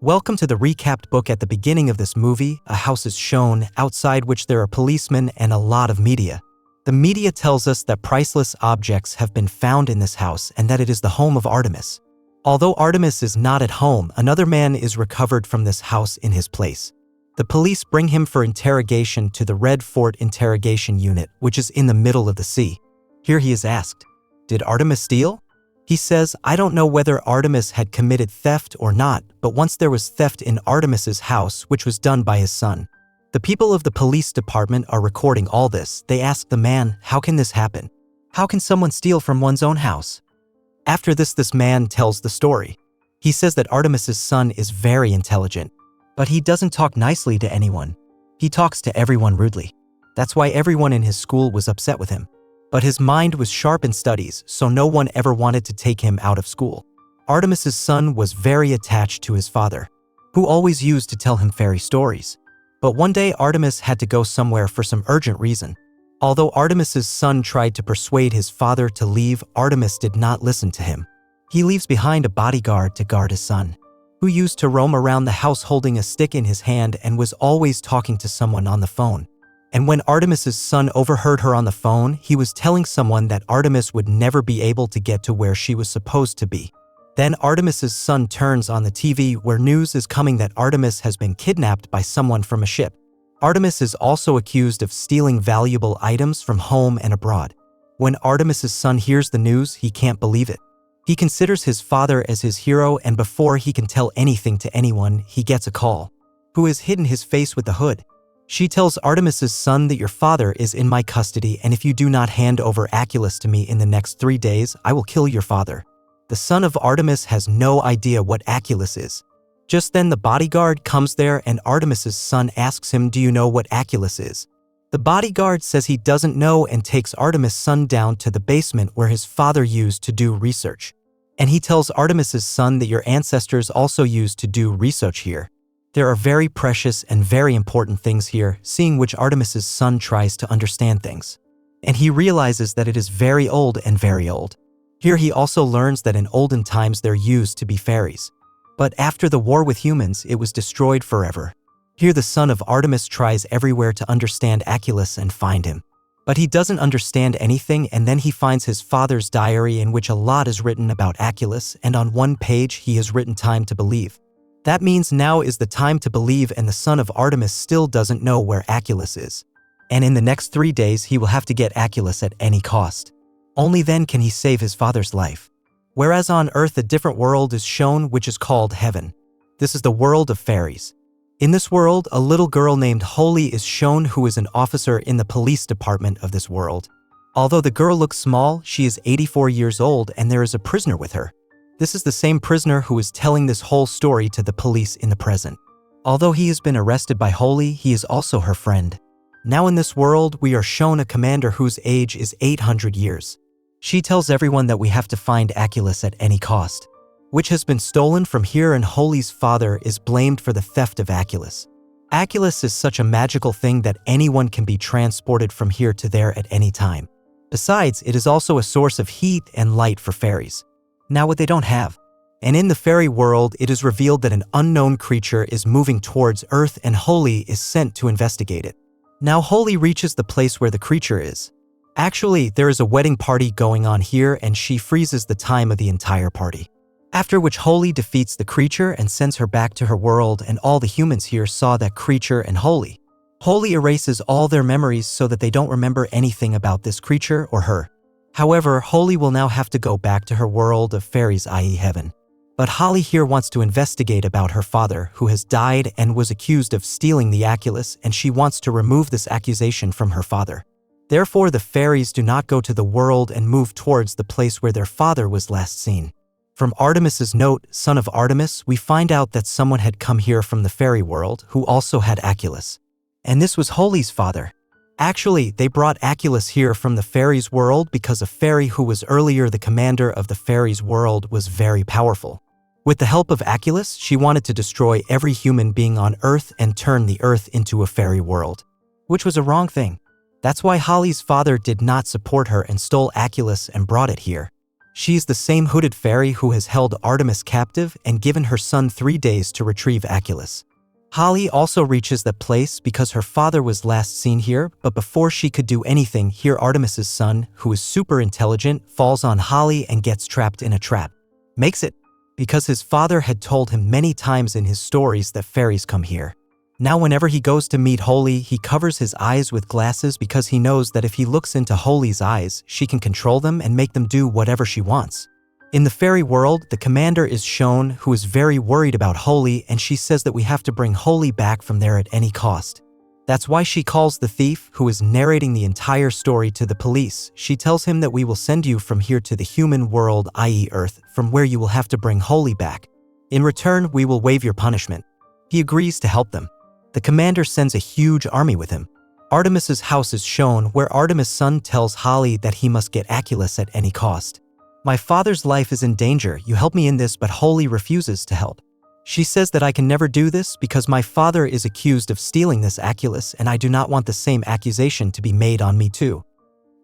Welcome to the recapped book. At the beginning of this movie, a house is shown, outside which there are policemen and a lot of media. The media tells us that priceless objects have been found in this house and that it is the home of Artemis. Although Artemis is not at home, another man is recovered from this house in his place. The police bring him for interrogation to the Red Fort Interrogation Unit, which is in the middle of the sea. Here he is asked, "Did Artemis steal?" He says, "I don't know whether Artemis had committed theft or not, but once there was theft in Artemis's house, which was done by his son." The people of the police department are recording all this. They ask the man, "How can this happen? How can someone steal from one's own house?" After this man tells the story. He says that Artemis's son is very intelligent, but he doesn't talk nicely to anyone. He talks to everyone rudely. That's why everyone in his school was upset with him. But his mind was sharp in studies, so no one ever wanted to take him out of school. Artemis's son was very attached to his father, who always used to tell him fairy stories. But one day Artemis had to go somewhere for some urgent reason. Although Artemis's son tried to persuade his father to leave, Artemis did not listen to him. He leaves behind a bodyguard to guard his son, who used to roam around the house holding a stick in his hand and was always talking to someone on the phone. And when Artemis's son overheard her on the phone, he was telling someone that Artemis would never be able to get to where she was supposed to be. Then Artemis's son turns on the TV where news is coming that Artemis has been kidnapped by someone from a ship. Artemis is also accused of stealing valuable items from home and abroad. When Artemis's son hears the news, he can't believe it. He considers his father as his hero, and before he can tell anything to anyone, he gets a call. Who has hidden his face with the hood? She tells Artemis's son that your father is in my custody, and if you do not hand over Aculus to me in the next 3 days, I will kill your father. The son of Artemis has no idea what Aculus is. Just then the bodyguard comes there and Artemis's son asks him, "Do you know what Aculus is?" The bodyguard says he doesn't know and takes Artemis's son down to the basement where his father used to do research. And he tells Artemis's son that your ancestors also used to do research here. There are very precious and very important things here, seeing which Artemis's son tries to understand things. And he realizes that it is very old and very old. Here he also learns that in olden times there used to be fairies. But after the war with humans, it was destroyed forever. Here the son of Artemis tries everywhere to understand Aculus and find him. But he doesn't understand anything, and then he finds his father's diary in which a lot is written about Aculus, and on one page he has written "time to believe." That means now is the time to believe, and the son of Artemis still doesn't know where Aculus is. And in the next 3 days he will have to get Aculus at any cost. Only then can he save his father's life. Whereas on Earth a different world is shown, which is called Heaven. This is the world of fairies. In this world, a little girl named Holy is shown, who is an officer in the police department of this world. Although the girl looks small, she is 84 years old and there is a prisoner with her. This is the same prisoner who is telling this whole story to the police in the present. Although he has been arrested by Holy, he is also her friend. Now in this world, we are shown a commander whose age is 800 years. She tells everyone that we have to find Aculus at any cost, which has been stolen from here, and Holy's father is blamed for the theft of Aculus. Aculus is such a magical thing that anyone can be transported from here to there at any time. Besides, it is also a source of heat and light for fairies. Now what they don't have. And in the fairy world, it is revealed that an unknown creature is moving towards Earth, and Holy is sent to investigate it. Now Holy reaches the place where the creature is. Actually, there is a wedding party going on here, and she freezes the time of the entire party. After which Holy defeats the creature and sends her back to her world, and all the humans here saw that creature and Holy. Holy erases all their memories so that they don't remember anything about this creature or her. However, Holy will now have to go back to her world of fairies, i.e. Heaven. But Holly here wants to investigate about her father, who has died and was accused of stealing the Aculus, and she wants to remove this accusation from her father. Therefore, the fairies do not go to the world and move towards the place where their father was last seen. From Artemis's note, son of Artemis, we find out that someone had come here from the fairy world who also had Aculus. And this was Holy's father. Actually, they brought Aculus here from the fairies' world because a fairy who was earlier the commander of the fairies' world was very powerful. With the help of Aculus, she wanted to destroy every human being on Earth and turn the Earth into a fairy world, which was a wrong thing. That's why Holly's father did not support her and stole Aculus and brought it here. She is the same hooded fairy who has held Artemis captive and given her son 3 days to retrieve Aculus. Holly also reaches that place because her father was last seen here, but before she could do anything, here Artemis's son, who is super intelligent, falls on Holly and gets trapped in a trap. Makes it because his father had told him many times in his stories that fairies come here. Now whenever he goes to meet Holy, he covers his eyes with glasses because he knows that if he looks into Holy's eyes, she can control them and make them do whatever she wants. In the fairy world, the commander is shown, who is very worried about Holy, and she says that we have to bring Holy back from there at any cost. That's why she calls the thief, who is narrating the entire story, to the police. She tells him that we will send you from here to the human world, i.e. Earth, from where you will have to bring Holy back. In return, we will waive your punishment. He agrees to help them. The commander sends a huge army with him. Artemis's house is shown, where Artemis' son tells Holly that he must get Aculus at any cost. My father's life is in danger, you help me in this, but Holy refuses to help. She says that I can never do this because my father is accused of stealing this Aculus and I do not want the same accusation to be made on me too.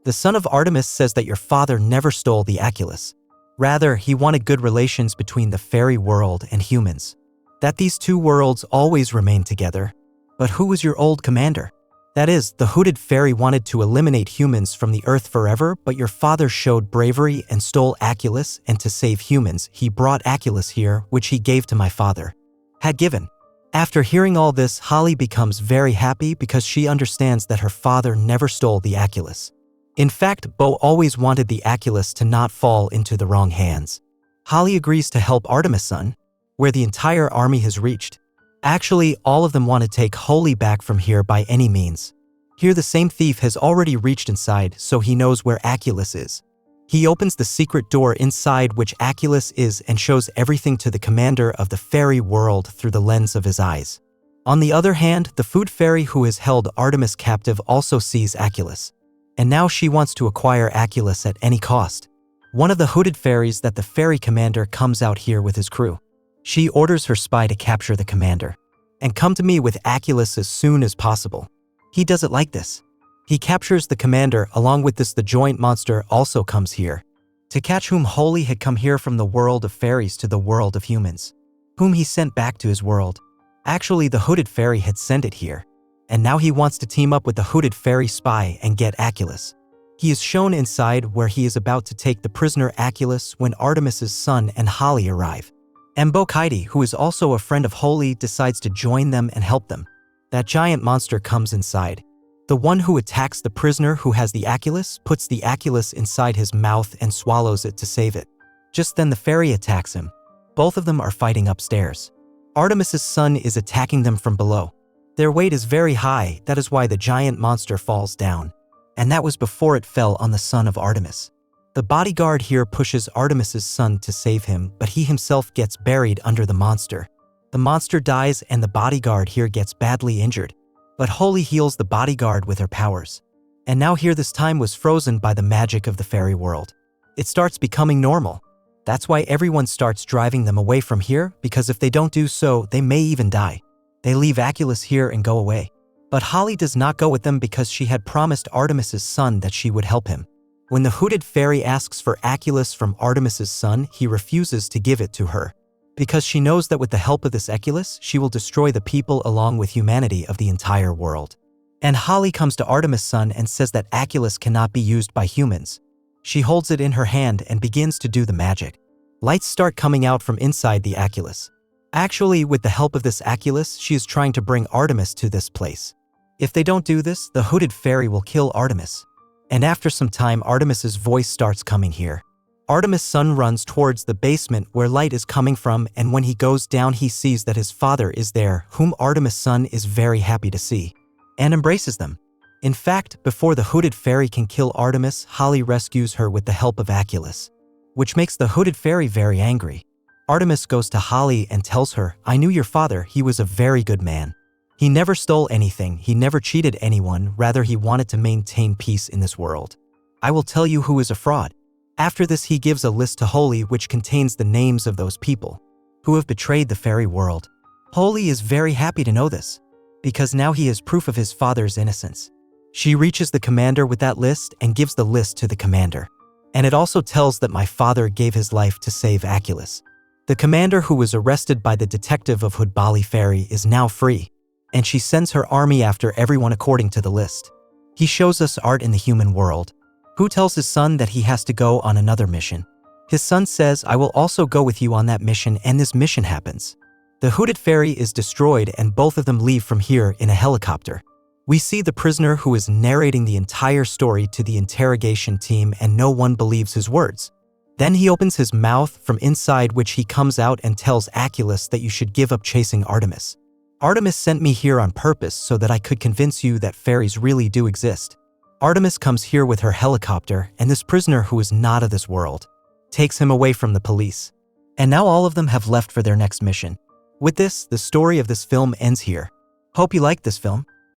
The son of Artemis says that your father never stole the Aculus. Rather, he wanted good relations between the fairy world and humans. That these two worlds always remain together. But who was your old commander? That is, the hooded fairy wanted to eliminate humans from the earth forever, but your father showed bravery and stole Aculus, and to save humans, he brought Aculus here, which he gave to my father. Had given. After hearing all this, Holly becomes very happy because she understands that her father never stole the Aculus. In fact, Bo always wanted the Aculus to not fall into the wrong hands. Holly agrees to help Artemis' son, where the entire army has reached. Actually, all of them want to take Holy back from here by any means. Here the same thief has already reached inside, so he knows where Aculus is. He opens the secret door inside which Aculus is and shows everything to the commander of the fairy world through the lens of his eyes. On the other hand, the food fairy who has held Artemis captive also sees Aculus. And now she wants to acquire Aculus at any cost. One of the hooded fairies that the fairy commander comes out here with his crew. She orders her spy to capture the commander and come to me with Aculus as soon as possible. He does it like this. He captures the commander. Along with this, the joint monster also comes here to catch whom Holy had come here from the world of fairies to the world of humans, whom he sent back to his world. Actually, the hooded fairy had sent it here, and now he wants to team up with the hooded fairy spy and get Aculus. He is shown inside where he is about to take the prisoner Aculus when Artemis's son and Holly arrive. Mbo Kaidi, who is also a friend of Holy, decides to join them and help them. That giant monster comes inside. The one who attacks the prisoner who has the Aculus puts the Aculus inside his mouth and swallows it to save it. Just then the fairy attacks him. Both of them are fighting upstairs. Artemis's son is attacking them from below. Their weight is very high, that is why the giant monster falls down. And that was before it fell on the son of Artemis. The bodyguard here pushes Artemis's son to save him, but he himself gets buried under the monster. The monster dies and the bodyguard here gets badly injured. But Holy heals the bodyguard with her powers. And now here this time was frozen by the magic of the fairy world. It starts becoming normal. That's why everyone starts driving them away from here, because if they don't do so, they may even die. They leave Aculus here and go away. But Holly does not go with them because she had promised Artemis's son that she would help him. When the hooded fairy asks for Aculus from Artemis's son, he refuses to give it to her. Because she knows that with the help of this Aculus, she will destroy the people along with humanity of the entire world. And Holly comes to Artemis' son and says that Aculus cannot be used by humans. She holds it in her hand and begins to do the magic. Lights start coming out from inside the Aculus. Actually, with the help of this Aculus, she is trying to bring Artemis to this place. If they don't do this, the hooded fairy will kill Artemis. And after some time, Artemis's voice starts coming here. Artemis' son runs towards the basement where light is coming from, and when he goes down he sees that his father is there, whom Artemis' son is very happy to see, and embraces them. In fact, before the hooded fairy can kill Artemis, Holly rescues her with the help of Aculus, which makes the hooded fairy very angry. Artemis goes to Holly and tells her, "I knew your father, he was a very good man. He never stole anything, he never cheated anyone, rather he wanted to maintain peace in this world. I will tell you who is a fraud." After this he gives a list to Holy which contains the names of those people who have betrayed the fairy world. Holy is very happy to know this, because now he has proof of his father's innocence. She reaches the commander with that list and gives the list to the commander. And it also tells that my father gave his life to save Aculus. The commander who was arrested by the detective of Hudbali Fairy is now free, and she sends her army after everyone according to the list. He shows us art in the human world. Who tells his son that he has to go on another mission? His son says, I will also go with you on that mission, and this mission happens. The hooded fairy is destroyed and both of them leave from here in a helicopter. We see the prisoner who is narrating the entire story to the interrogation team and no one believes his words. Then he opens his mouth from inside which he comes out and tells Aculus that you should give up chasing Artemis. Artemis sent me here on purpose so that I could convince you that fairies really do exist. Artemis comes here with her helicopter and this prisoner who is not of this world takes him away from the police. And now all of them have left for their next mission. With this, the story of this film ends here. Hope you liked this film.